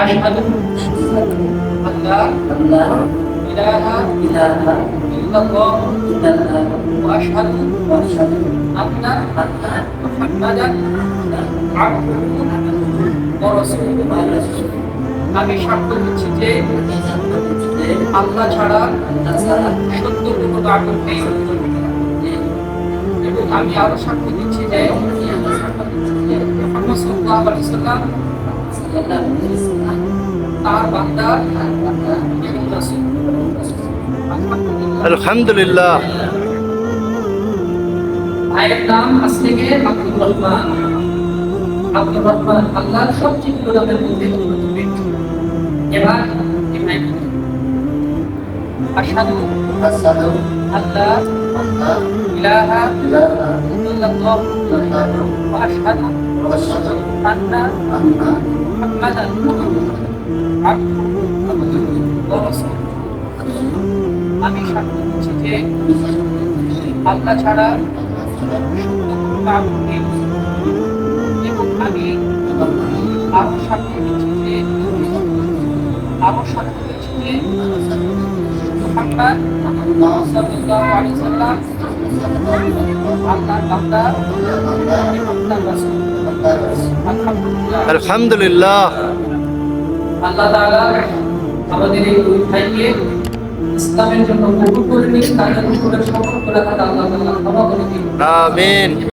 আশহাদু আল্লা ইলাহা ইল্লাল্লাহ ওয়া আশহাদু আন্না মুহাম্মাদান আবদুহু ওয়া রাসূলুহু। আমি সাক্ষ্য দিচ্ছি যে আল্লাহ ছাড়া সত্য কোনো মাবুদ নেই, এবং আমি আরো সাক্ষ্য দিচ্ছি যে মুহাম্মদ সাল্লাল্লাহু আলাইহি ওয়াসাল্লাম তার বান্দা এবং রাসূল। আলহামদুলিল্লাহ। ভাইয়ের নাম আজ থেকে আব্দুর রহমান। আব্দুর রহমান আল্লাহর সবচেয়ে প্রিয় নামের মধ্যে অন্যতম একটি। এবার আশহাদু আল্লা ইলাহা ইল্লাল্লাহ ওয়া আশহাদু আন্না মুহাম্মাদান আবদুহু ওয়া রাসূলুহু। আমি সাক্ষ্য দিচ্ছি যে আল্লাহ ছাড়া সত্য কোনো মাবুদ নেই, এবং আমি আরো সাক্ষ্য দিচ্ছি যে মুহাম্মদ সাল্লাল্লাহু আলাইহি ওয়াসাল্লাম আল্লাহর বান্দা এবং তার রাসূল। আলহামদুলিল্লাহ। আলহামদুলিল্লাহ। আল্লাহ তাআলা আমাদের এই দুই ভাইকে ইসলামের জন্য কবুল করে নিন, তাদের উপরে সকল গুনাহ আল্লাহ তাআলা ক্ষমা করে দিন। আমিন।